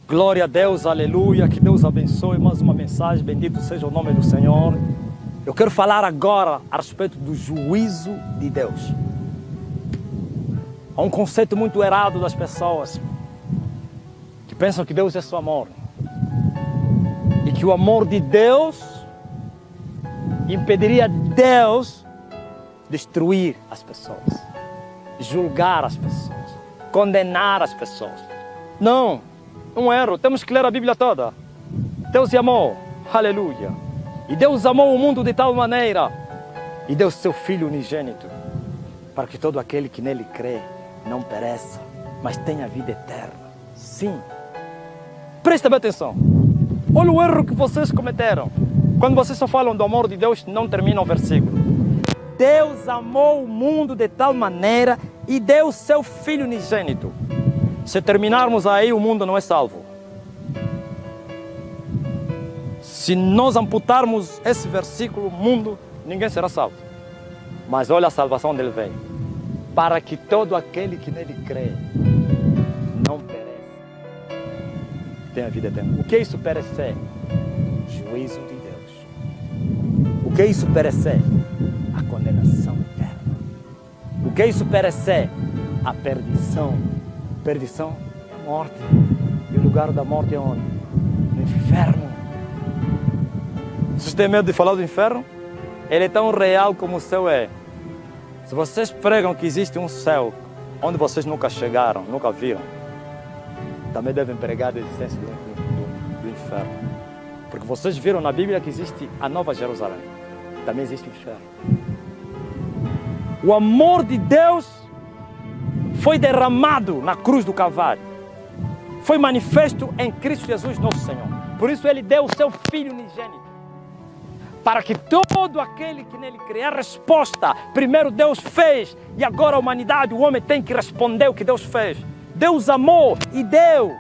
Glória a Deus, aleluia, que Deus abençoe. Mais uma mensagem, bendito seja o nome do Senhor. Eu quero falar agora a respeito do juízo de Deus. Há um conceito muito errado das pessoas que pensam que Deus é só amor. E que o amor de Deus impediria Deus destruir as pessoas, julgar as pessoas, condenar as pessoas. Não, um erro. Temos que ler a Bíblia toda. Deus amou, aleluia. E Deus amou o mundo de tal maneira e deu seu Filho unigênito para que todo aquele que nele crê não pereça, mas tenha vida eterna. Sim. Presta bem atenção. Olha o erro que vocês cometeram. Quando vocês só falam do amor de Deus, não termina o versículo. Deus amou o mundo de tal maneira e deu seu Filho unigênito. Se terminarmos aí, o mundo não é salvo. Se nós amputarmos esse versículo, o mundo, ninguém será salvo. Mas olha a salvação dele veio. Para que todo aquele que nele crê não pereça, tenha vida eterna. O que é isso perecer? Juízo de Deus. O que é isso perecer? A condenação eterna. O que é isso perecer? A perdição. Perdição é a morte. E o lugar da morte é onde? No inferno. Vocês têm medo de falar do inferno? Ele é tão real como o céu é. Se vocês pregam que existe um céu onde vocês nunca chegaram, nunca viram, também devem pregar a existência do inferno. Porque vocês viram na Bíblia que existe a Nova Jerusalém. Também existe o inferno. O amor de Deus foi derramado na cruz do Calvário. Foi manifesto em Cristo Jesus, nosso Senhor. Por isso Ele deu o seu Filho unigênito. Para que todo aquele que nele crê, a resposta, primeiro Deus fez, e agora a humanidade, o homem tem que responder o que Deus fez. Deus amou e deu.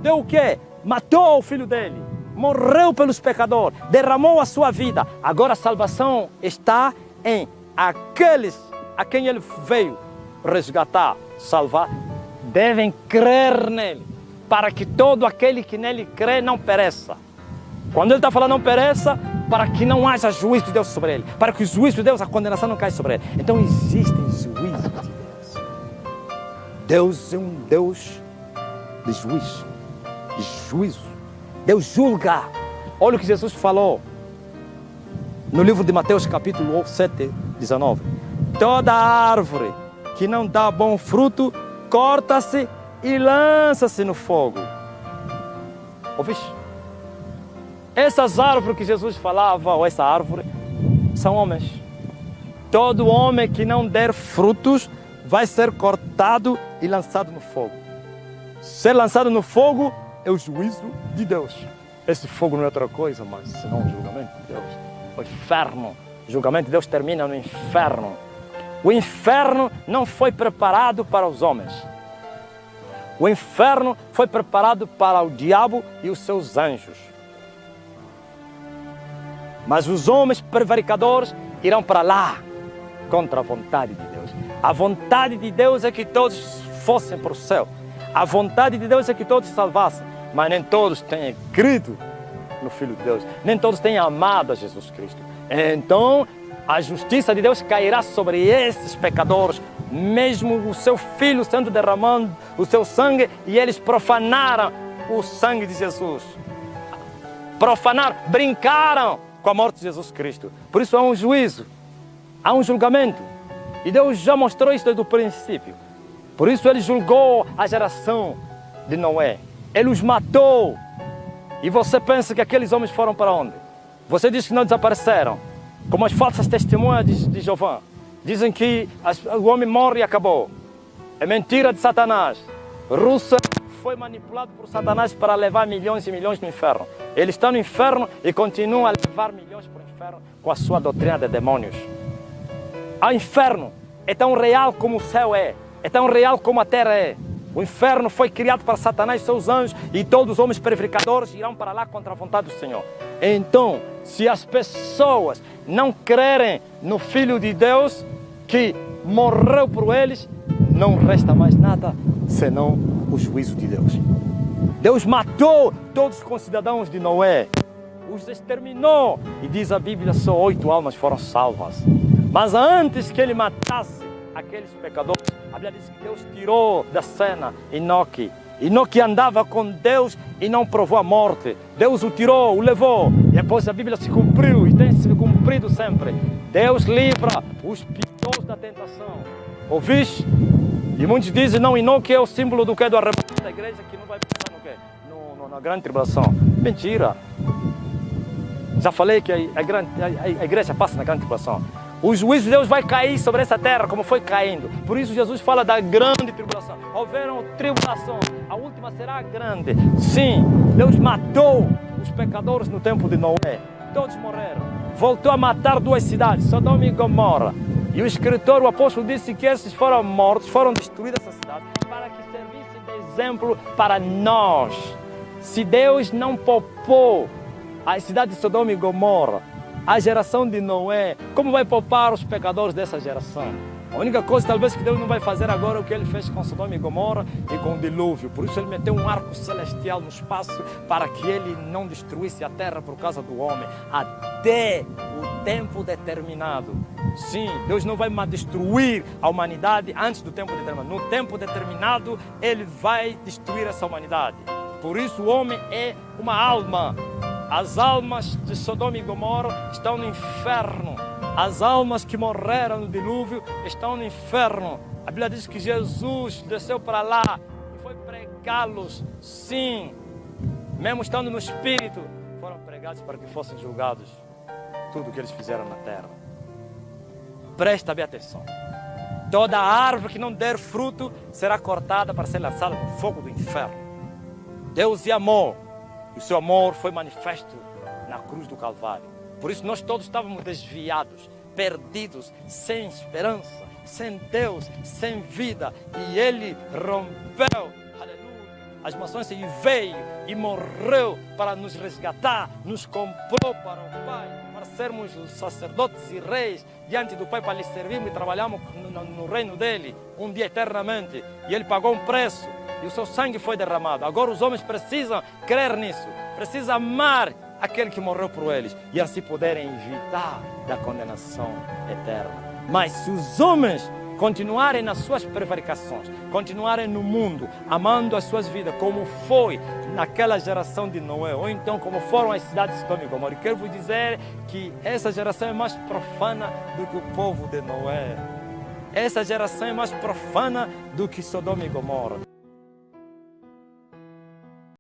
Deu o quê? Matou o Filho dele. Morreu pelos pecadores. Derramou a sua vida. Agora a salvação está em aqueles a quem Ele veio resgatar, salvar. Devem crer nele. Para que todo aquele que nele crê não pereça. Quando Ele está falando não pereça, para que não haja juízo de Deus sobre ele. Para que o juízo de Deus, a condenação não caia sobre ele. Então existem juízos de Deus. Deus é um Deus de juízo. De juízo. Deus julga. Olha o que Jesus falou no livro de Mateus capítulo 7, 19. Toda árvore que não dá bom fruto, corta-se e lança-se no fogo. Ouviste? Essas árvores que Jesus falava, ou essa árvore, são homens. Todo homem que não der frutos vai ser cortado e lançado no fogo. Ser lançado no fogo é o juízo de Deus. Esse fogo não é outra coisa, mas senão o julgamento de Deus. O inferno. O julgamento de Deus termina no inferno. O inferno não foi preparado para os homens. O inferno foi preparado para o diabo e os seus anjos. Mas os homens prevaricadores irão para lá contra a vontade de Deus. A vontade de Deus é que todos fossem para o céu. A vontade de Deus é que todos se salvassem. Mas nem todos têm crido no Filho de Deus. Nem todos têm amado a Jesus Cristo. Então a justiça de Deus cairá sobre esses pecadores, mesmo o seu Filho sendo derramando o seu sangue, e eles profanaram o sangue de Jesus. Profanaram, brincaram com a morte de Jesus Cristo. Por isso há um juízo, há um julgamento. E Deus já mostrou isso desde o princípio. Por isso Ele julgou a geração de Noé. Ele os matou. E você pensa que aqueles homens foram para onde? Você diz que não desapareceram. Como as falsas testemunhas de Jeová. Dizem que o homem morre e acabou. É mentira de Satanás. Rússia foi manipulado por Satanás para levar milhões e milhões no inferno. Ele está no inferno e continua a levar milhões para o inferno com a sua doutrina de demônios. O inferno é tão real como o céu é. É tão real como a terra é. O inferno foi criado para Satanás e seus anjos, e todos os homens prevaricadores irão para lá contra a vontade do Senhor. Então, se as pessoas não crerem no Filho de Deus que morreu por eles, não resta mais nada senão o juízo de Deus. Deus matou todos os concidadãos de Noé, os exterminou. E diz a Bíblia, só 8 almas foram salvas. Mas antes que ele matasse aqueles pecadores, a Bíblia diz que Deus tirou da cena Enoque. Enoque andava com Deus e não provou a morte. Deus o tirou, o levou. E depois a Bíblia se cumpriu e tem se cumprido sempre. Deus livra os piedosos da tentação. Ouviste? E muitos dizem, não, Enoque é o símbolo do que? Do arrebatamento da igreja, que não vai passar no quê? Na grande tribulação. Mentira. Já falei que a igreja passa na grande tribulação. O juízo de Deus vai cair sobre essa terra, como foi caindo. Por isso Jesus fala da grande tribulação. Houveram tribulações, a última será grande. Sim, Deus matou os pecadores no tempo de Noé. Todos morreram. Voltou a matar 2 cidades, Sodoma e Gomorra. E o escritor, o apóstolo, disse que esses foram mortos, foram destruídas essas cidades, para que servissem de exemplo para nós. Se Deus não poupou a cidade de Sodoma e Gomorra, a geração de Noé, como vai poupar os pecadores dessa geração? A única coisa talvez que Deus não vai fazer agora é o que ele fez com Sodoma e Gomorra e com o dilúvio. Por isso ele meteu um arco celestial no espaço para que ele não destruísse a terra por causa do homem até o tempo determinado. Sim, Deus não vai destruir a humanidade antes do tempo determinado. No tempo determinado ele vai destruir essa humanidade. Por isso o homem é uma alma. As almas de Sodoma e Gomorra estão no inferno. As almas que morreram no dilúvio estão no inferno. A Bíblia diz que Jesus desceu para lá e foi pregá-los. Sim, mesmo estando no Espírito, foram pregados para que fossem julgados tudo o que eles fizeram na terra. Presta bem atenção. Toda árvore que não der fruto será cortada para ser lançada no fogo do inferno. Deus é amor. E o seu amor foi manifesto na cruz do Calvário. Por isso nós todos estávamos desviados, perdidos, sem esperança, sem Deus, sem vida. E Ele rompeu, aleluia, as maçãs e veio e morreu para nos resgatar, nos comprou para o Pai, para sermos sacerdotes e reis diante do Pai, para lhe servirmos e trabalharmos no reino dEle, um dia eternamente. E Ele pagou um preço. E o seu sangue foi derramado. Agora os homens precisam crer nisso. Precisam amar aquele que morreu por eles. E assim poderem evitar da condenação eterna. Mas se os homens continuarem nas suas prevaricações, continuarem no mundo, amando as suas vidas, como foi naquela geração de Noé, ou então como foram as cidades de Sodoma e Gomorra, quero vos dizer que essa geração é mais profana do que o povo de Noé. Essa geração é mais profana do que Sodoma e Gomorra.